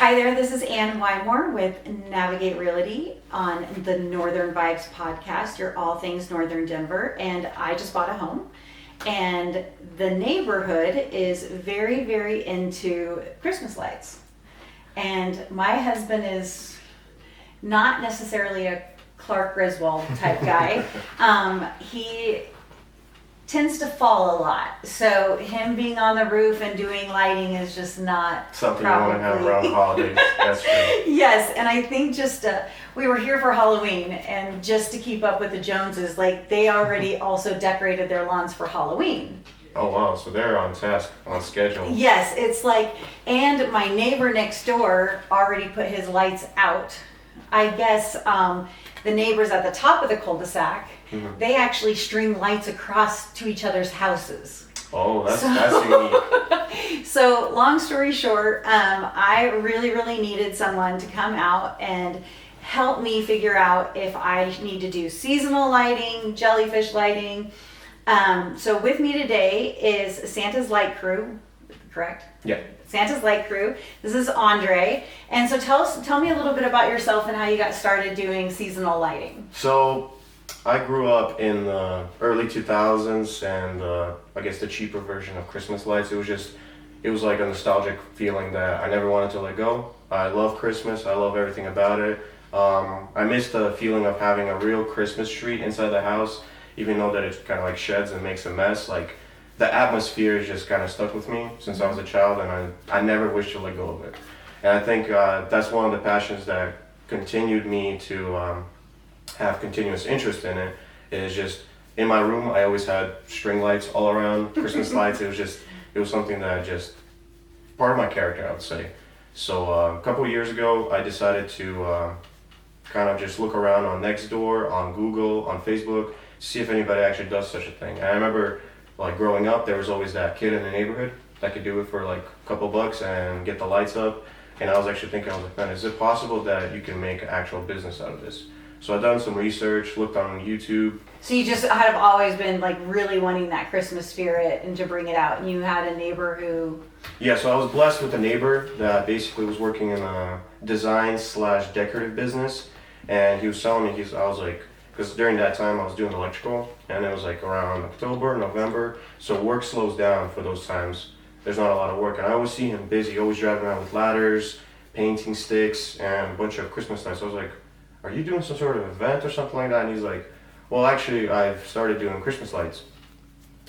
Hi there, this is Ann Wymore with Navigate Realty on the Northern Vibes podcast, your all things Northern Denver. And I just bought a home, and the neighborhood is very, very into Christmas lights. And my husband is not necessarily a Clark Griswold type guy. He tends to fall a lot. So him being on the roof and doing lighting is just not something probably... you want to have around the holidays. That's true. Yes, and I think just we were here for Halloween, and just to keep up with the Joneses, like they already also decorated their lawns for Halloween. Oh wow, so they're on task, on schedule. Yes, it's like, and my neighbor next door already put his lights out. I guess the neighbors at the top of the cul-de-sac, they actually string lights across to each other's houses. Oh, that's unique. So long story short, I really needed someone to come out and help me figure out if I need to do seasonal lighting, jellyfish lighting. So with me today is Santa's Light Crew, correct? Yeah. Santa's Light Crew. This is Andrey. And so tell me a little bit about yourself and how you got started doing seasonal lighting. So I grew up in the early 2000s, and I guess the cheaper version of Christmas lights. It was like a nostalgic feeling that I never wanted to let go. I love Christmas. I love everything about it. I miss the feeling of having a real Christmas tree inside the house, even though that it kind of like sheds and makes a mess. Like the atmosphere is just kind of stuck with me since I was a child, and I never wish to let go of it. And I think that's one of the passions that continued me to have continuous interest in it. Is just in my room I always had string lights all around, Christmas lights. It was something that just part of my character, I would say. So a couple of years ago I decided to kind of just look around on Nextdoor, on Google, on Facebook, see if anybody actually does such a thing. And I remember like growing up, there was always that kid in the neighborhood that could do it for like a couple bucks and get the lights up. And I was actually thinking, I was like, man, is it possible that you can make an actual business out of this? So I've done some research, looked on YouTube. So you just have always been like really wanting that Christmas spirit and to bring it out. And you had a neighbor who... Yeah, so I was blessed with a neighbor that basically was working in a design/decorative business. And he was telling me, I was like, because during that time I was doing electrical, and it was like around October, November. So work slows down for those times. There's not a lot of work. And I always see him busy, always driving around with ladders, painting sticks, and a bunch of Christmas lights. So I was like, are you doing some sort of event or something like that? And he's like, well, actually, I've started doing Christmas lights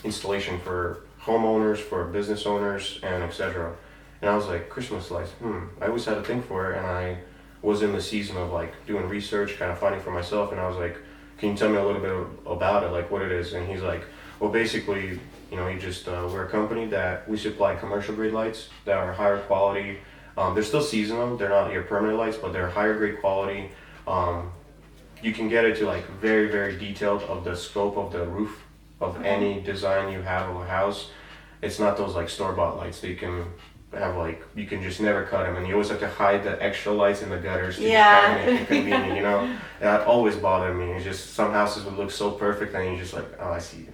installation for homeowners, for business owners, and etc. And I was like, Christmas lights, I always had a thing for it, and I was in the season of like doing research, kind of finding for myself, and I was like, can you tell me a little bit about it, like what it is? And he's like, well, basically, we're a company that we supply commercial grade lights that are higher quality. They're still seasonal, they're not your permanent lights, but they're higher grade quality. You can get it to like very, very detailed of the scope of the roof of any design you have of a house. It's not those like store-bought lights that you can have, like, you can just never cut them, and you always have to hide the extra lights in the gutters to Yeah. be inconvenient, you know? That always bothered me. It's just some houses would look so perfect, and you're just like, oh, I see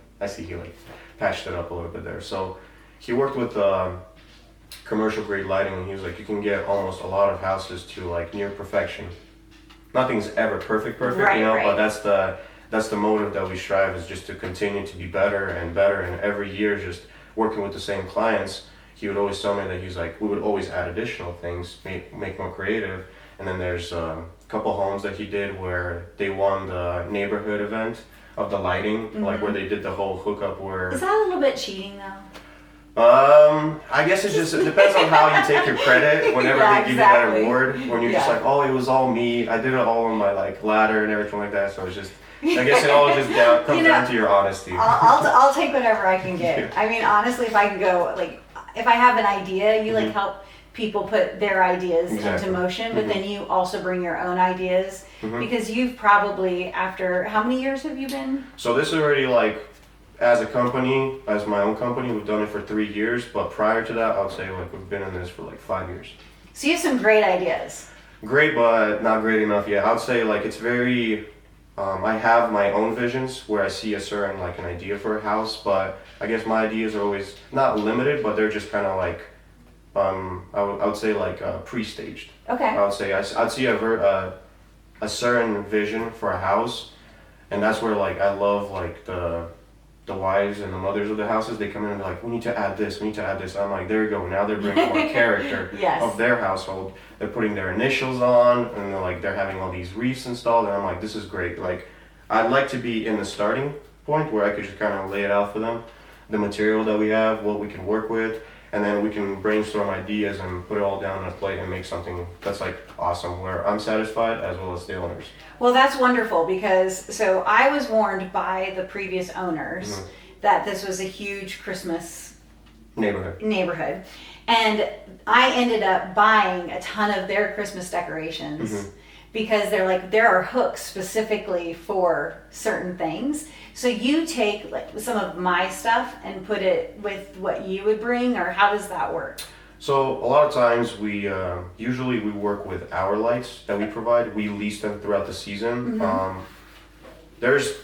he like patched it up a little bit there. So he worked with commercial grade lighting, and he was like, you can get almost a lot of houses to like near perfection. Nothing's ever perfect, Right, you know, right. but that's the motive that we strive, is just to continue to be better and better, and every year just working with the same clients. He would always tell me that he's like, we would always add additional things, make more creative. And then there's a couple homes that he did where they won the neighborhood event of the lighting, like where they did the whole hookup where... Is that a little bit cheating though? I guess it depends on how you take your credit whenever Yeah, they give exactly. you that award. When you're just Yeah. like, oh, it was all me. I did it all on my like ladder and everything like that. So it's just, I guess it all just comes down to your honesty. I'll take whatever I can get. I mean, honestly, if I can go, like, if I have an idea, you like help people put their ideas Exactly. into motion, but then you also bring your own ideas because you've probably, after, how many years have you been? So this is already like, as a company, as my own company, we've done it for 3 years. But prior to that, I would say like we've been in this for like 5 years. So you have some great ideas. Great, but not great enough yet. I would say like it's very, I have my own visions where I see a certain like an idea for a house, but I guess my ideas are always not limited, but they're just kind of like I would say like pre-staged. Okay. I would say I'd see a certain vision for a house, and that's where like I love like the wives and the mothers of the houses. They come in and they're like, we need to add this, we need to add this. I'm like, there you go. Now they're bringing more character Yes. of their household. They're putting their initials on, and they're having all these wreaths installed, and I'm like, this is great. Like, I'd like to be in the starting point where I could just kind of lay it out for them, the material that we have, what we can work with, and then we can brainstorm ideas and put it all down on a plate and make something that's like awesome, where I'm satisfied as well as the owners. Well, that's wonderful because so I was warned by the previous owners that this was a huge Christmas neighborhood. And I ended up buying a ton of their Christmas decorations because they're like, there are hooks specifically for certain things. So you take like some of my stuff and put it with what you would bring, or how does that work? So a lot of times we usually we work with our lights that we provide. We lease them throughout the season. There's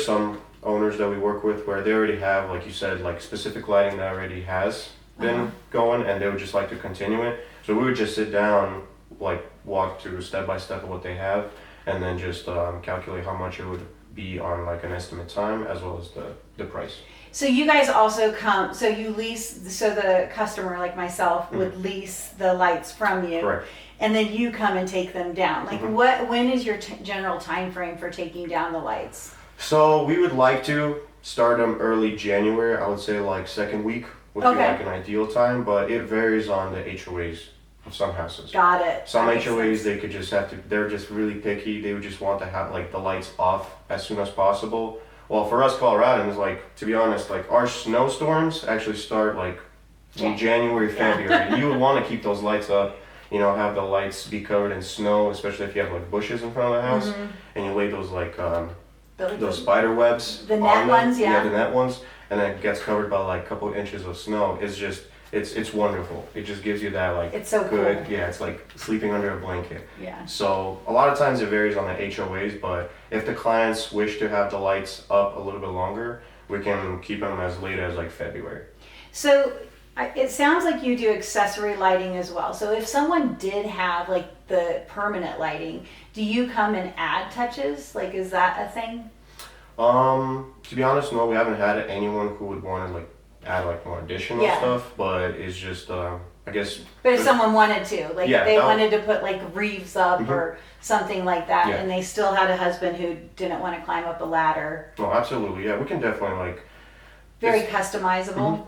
some owners that we work with where they already have, like you said, like specific lighting that already has been going, and they would just like to continue it. So we would just sit down, like walk through step by step of what they have, and then just calculate how much it would be on like an estimate time as well as the price. So you guys also come, so you lease, so the customer like myself would lease the lights from you. Correct. And then you come and take them down. Like when is your general time frame for taking down the lights? So we would like to start them early January. I would say like second week would be like an ideal time, but it varies on the HOAs of some houses. Got it. Some HOAs, they could just have to, they're just really picky. They would just want to have like the lights off as soon as possible. Well, for us Coloradans, like, to be honest, like our snowstorms actually start like in January, February. You would want to keep those lights up, you know, have the lights be covered in snow, especially if you have like bushes in front of the house, and you lay those like those spider webs. The net ones, yeah, the net ones, and then it gets covered by like a couple inches of snow. It's just, it's wonderful. It just gives you that like it's so good, cool. yeah, it's like sleeping under a blanket. Yeah. So a lot of times it varies on the HOAs, but if the clients wish to have the lights up a little bit longer, we can keep them as late as like February. So it sounds like you do accessory lighting as well. So if someone did have like the permanent lighting, do you come and add touches? Like, is that a thing? To be honest, no, we haven't had anyone who would want to like add like more additional stuff, but it's just I guess. But if someone wanted to, like if they wanted to put like wreaths up or something like that, and they still had a husband who didn't want to climb up a ladder. No, absolutely, yeah, we can definitely like. Very customizable.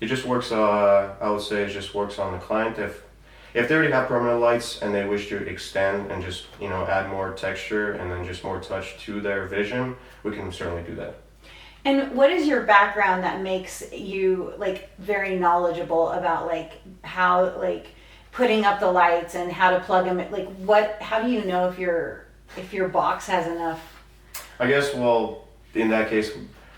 It just works. I would say it just works on the client. If they already have permanent lights and they wish to extend and just add more texture and then just more touch to their vision, we can certainly do that. And what is your background that makes you like very knowledgeable about like how like putting up the lights and how to plug them? Like how do you know if your box has enough? I guess, well, in that case,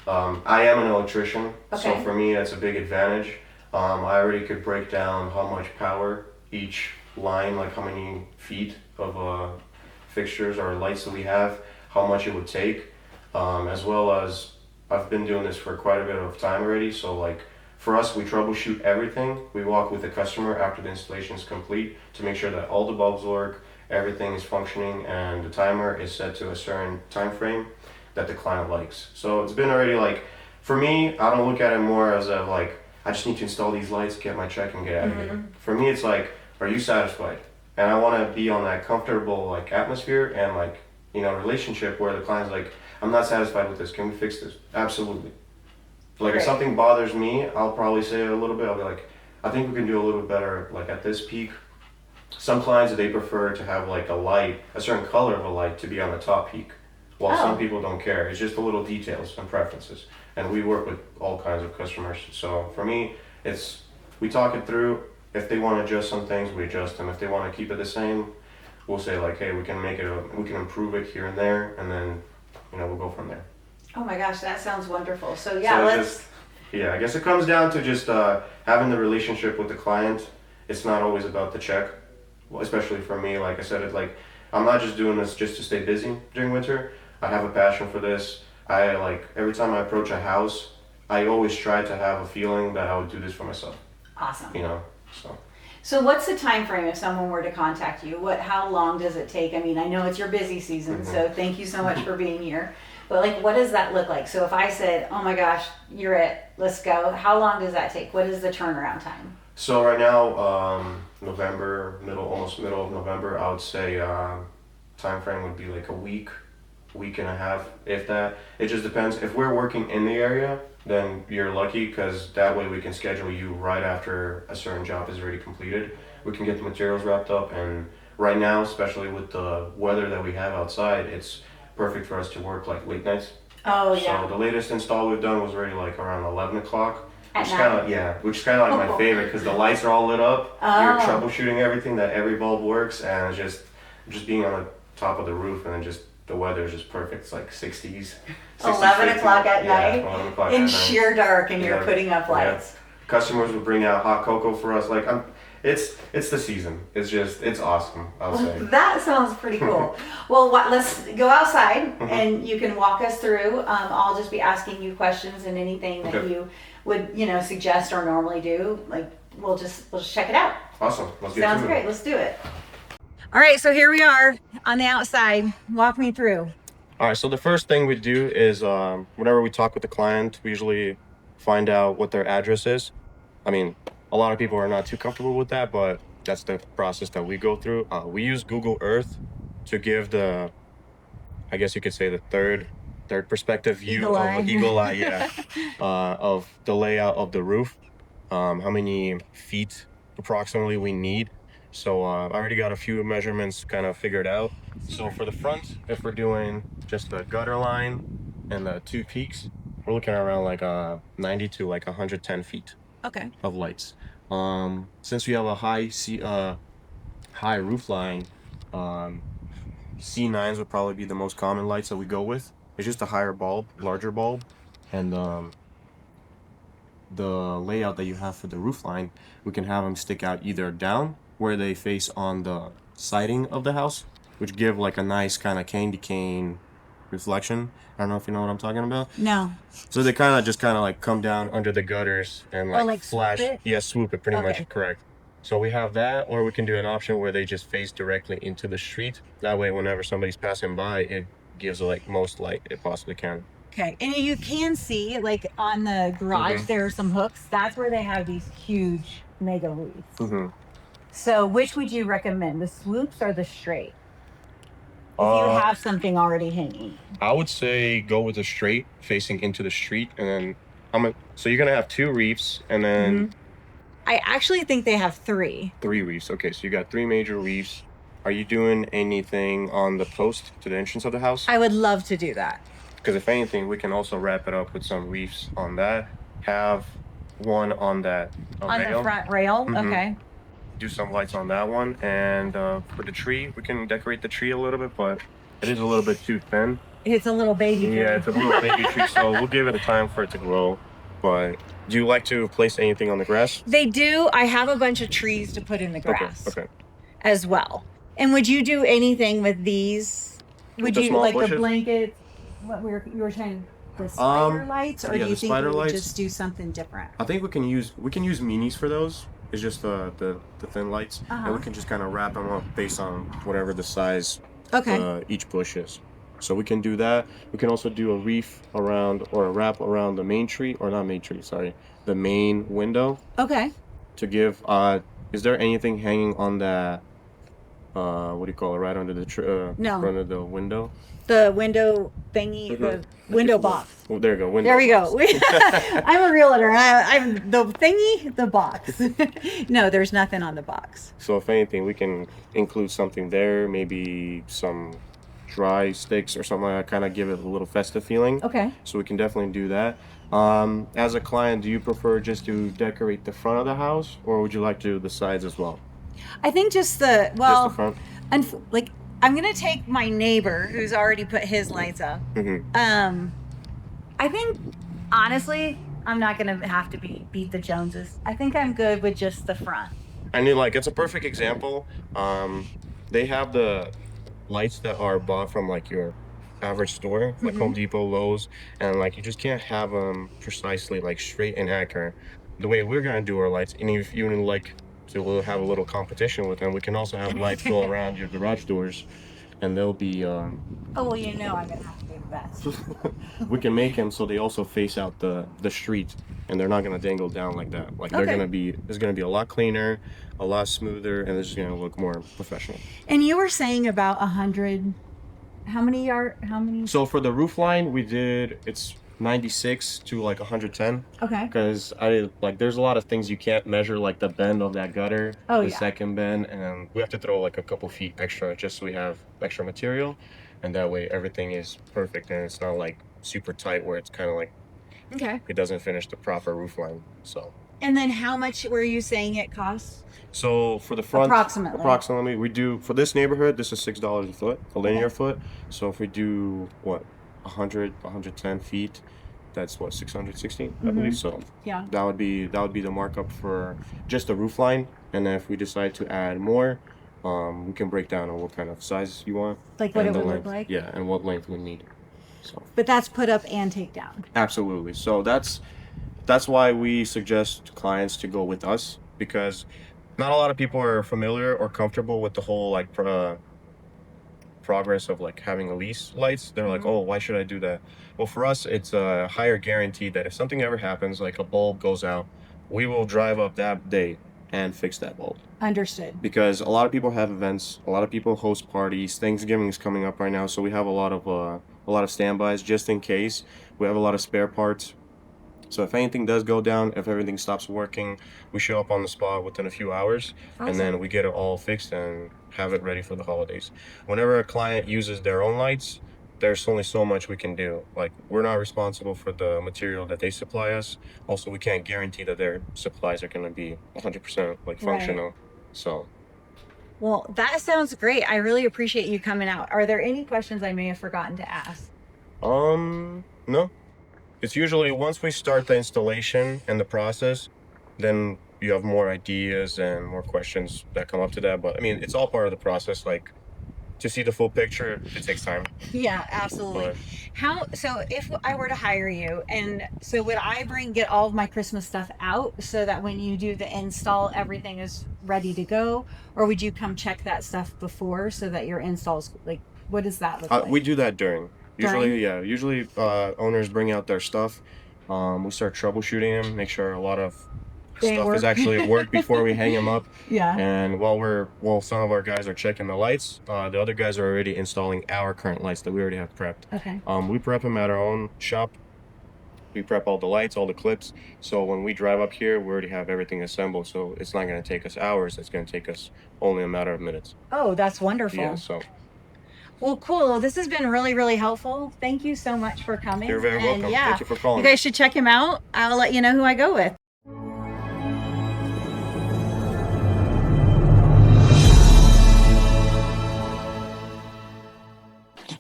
I am an electrician, so Okay. for me that's a big advantage. I already could break down how much power each line, like how many feet of fixtures or lights that we have, how much it would take, as well as I've been doing this for quite a bit of time already, so like for us, we troubleshoot everything. We walk with the customer after the installation is complete to make sure that all the bulbs work, everything is functioning, and the timer is set to a certain time frame that the client likes. So it's been already like, for me, I don't look at it more as a like, I just need to install these lights, get my check, and get out of here. For me, it's like, are you satisfied? And I want to be on that comfortable like atmosphere and like relationship where the client's like, I'm not satisfied with this. Can we fix this? Absolutely. Like if something bothers me, I'll probably say it a little bit. I'll be like, I think we can do a little bit better. Like at this peak, some clients they prefer to have like a light, a certain color of a light to be on the top peak, while some people don't care. It's just the little details and preferences. And we work with all kinds of customers. So for me, we talk it through. If they want to adjust some things, we adjust them. If they want to keep it the same, we'll say like, hey, we can improve it here and there, and then we'll go from there. Oh my gosh, that sounds wonderful. So I guess it comes down to just having the relationship with the client. It's not always about the check, well, especially for me. Like I said, I'm not just doing this just to stay busy during winter. I have a passion for this. I like every time I approach a house, I always try to have a feeling that I would do this for myself. Awesome. So what's the time frame if someone were to contact you? How long does it take? I mean, I know it's your busy season, so thank you so much for being here. But like, what does that look like? So if I said, oh my gosh, you're it, let's go. How long does that take? What is the turnaround time? So right now, November, almost middle of November, I would say time frame would be like a week and a half, if that. It just depends. If we're working in the area, then you're lucky because that way we can schedule you right after a certain job is already completed. We can get the materials wrapped up, and right now, especially with the weather that we have outside, it's perfect for us to work like late nights. Oh yeah. So the latest install we've done was already like around 11 o'clock. At Which night? which is kind of like my favorite because the lights are all lit up. Oh. You're troubleshooting everything that every bulb works, and it's just being on the top of the roof, and then just the weather is just perfect. It's like 60s. 11 o'clock at night? 11 o'clock In at night. sheer dark, and you're putting up lights. Customers would bring out hot cocoa for us. Like it's the season. It's awesome. I'll say. That sounds pretty cool. Well, let's go outside and you can walk us through. I'll just be asking you questions and anything that you would, suggest or normally do. Like we'll just check it out. Awesome. Let's get Sounds to great. it. Let's do it. All right, so here we are on the outside. Walk me through. All right. So the first thing we do is whenever we talk with the client, we usually find out what their address is. I mean, a lot of people are not too comfortable with that, but that's the process that we go through. We use Google Earth to give I guess you could say the third perspective view eagle eye, yeah, of the layout of the roof, how many feet approximately we need. So I already got a few measurements kind of figured out. So for the front, if we're doing just the gutter line and the two peaks, we're looking around like 90 to like 110 feet. Okay. Of lights. Since we have a high roof line, C9s would probably be the most common lights that we go with. It's just a higher bulb, larger bulb, and the layout that you have for the roof line, we can have them stick out either down where they face on the siding of the house, which give like a nice kind of candy cane reflection. I don't know if you know what I'm talking about. No. So they kind of like come down under the gutters and like flash. Swoop it? Yeah, swoop it, pretty much, correct. So we have that, or we can do an option where they just face directly into the street. That way, whenever somebody's passing by, it gives like most light it possibly can. Okay, and you can see like on the garage there are some hooks. That's where they have these huge mega wreaths. So which would you recommend, the swoops or the straight? If you have something already hanging. I would say go with the straight facing into the street, and then so you're gonna have two reefs, and then I actually think they have three. 3 reefs. Okay, so you got 3 major reefs. Are you doing anything on the post to the entrance of the house? I would love to do that. Because if anything, we can also wrap it up with some reefs on that. Have one on that rail. The front rail. Okay. Do some lights on that one, and for the tree, we can decorate the tree a little bit, but it is a little bit too thin. It's a little baby tree. Yeah, it's a little baby tree, so we'll give it a time for it to grow. But do you like to place anything on the grass? They do. I have a bunch of trees to put in the grass. Okay. As well. And would you do anything with these? Would you like bushes? The blankets? You were saying the spider lights, or do you think we would just do something different? I think we can use minis for those. It's just the thin lights, and we can just kind of wrap them up based on whatever the size each bush is. So we can do that. We can also do a reef around, or a wrap around the main tree, or not main tree, sorry, the main window. Okay. To give, is there anything hanging on that, what do you call it, right under the front of the window? The window thingy, the window box. Oh, there you go. There we go. I'm a realtor. I'm the thingy, the box. No, there's nothing on the box. So if anything, we can include something there, maybe some dry sticks or something like that, kind of give it a little festive feeling. Okay. So we can definitely do that. As a client, do you prefer just to decorate the front of the house, or would you like to do the sides as well? I think just the front. I'm gonna take my neighbor who's already put his lights up. I think honestly, I'm not gonna have to beat the Joneses. I think I'm good with just the front. I mean, like, it's a perfect example. They have the lights that are bought from like your average store, like Home Depot, Lowe's, and like you just can't have them precisely like straight and accurate. The way we're gonna do our lights, and if you like So we'll have a little competition with them. We can also have lights go around your garage doors, and they'll be. Oh well, I'm gonna have to do the best. We can make them so they also face out the street, and they're not gonna dangle down like that. Like they're gonna be. It's gonna be a lot cleaner, a lot smoother, and it's just gonna look more professional. And you were saying about 100. How many? So for the roof line, we did it's 96 to like 110. Okay. Because there's a lot of things you can't measure, like the bend of that gutter, the second bend, and we have to throw like a couple feet extra just so we have extra material, and that way everything is perfect and it's not like super tight where it's kind of like it doesn't finish the proper roof line. So. And then how much were you saying it costs? So for the front, approximately we do for this neighborhood. This is $6 a foot, a linear foot. So if we do 110 feet, that's 616, I believe. So yeah, that would be the markup for just the roof line. And then if we decide to add more, we can break down on what kind of size you want, like what it would length, look like. Yeah, and what length we need. So. But that's put up and take down. Absolutely. So that's why we suggest clients to go with us, because not a lot of people are familiar or comfortable with the whole progress of like having a lease lights. They're like, oh, why should I do that? Well, for us, it's a higher guarantee that if something ever happens, like a bulb goes out, we will drive up that day and fix that bulb. Understood. Because a lot of people have events, a lot of people host parties. Thanksgiving is coming up right now, so we have a lot of standbys just in case. We have a lot of spare parts. So if anything does go down, if everything stops working, we show up on the spot within a few hours, and then we get it all fixed and have it ready for the holidays. Whenever a client uses their own lights, there's only so much we can do. Like, we're not responsible for the material that they supply us. Also, we can't guarantee that their supplies are going to be 100% functional. Right. So. Well, that sounds great. I really appreciate you coming out. Are there any questions I may have forgotten to ask? No. It's usually once we start the installation and the process, then you have more ideas and more questions that come up to that. But I mean, it's all part of the process. Like, to see the full picture, it takes time. Yeah, absolutely. So if I were to hire you, and so would I get all of my Christmas stuff out so that when you do the install, everything is ready to go? Or would you come check that stuff before so that your installs, what does that look like? We do that during. Usually owners bring out their stuff. We start troubleshooting them, make sure a lot of stuff is actually at work before we hang them up. Yeah. And while some of our guys are checking the lights, the other guys are already installing our current lights that we already have prepped. Okay. We prep them at our own shop. We prep all the lights, all the clips. So when we drive up here, we already have everything assembled. So it's not going to take us hours. It's going to take us only a matter of minutes. Oh, that's wonderful. Yeah, so. Well, cool. This has been really, really helpful. Thank you so much for coming. You're very welcome. Yeah, thank you for calling. You guys should check him out. I'll let you know who I go with.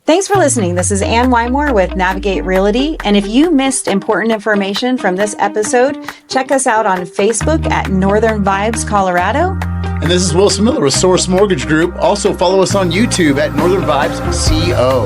Thanks for listening. This is Ann Wymore with Navigate Realty. And if you missed important information from this episode, check us out on Facebook at Northern Vibes Colorado. And this is Wilson Miller with Source Mortgage Group. Also follow us on YouTube at Northern Vibes CO.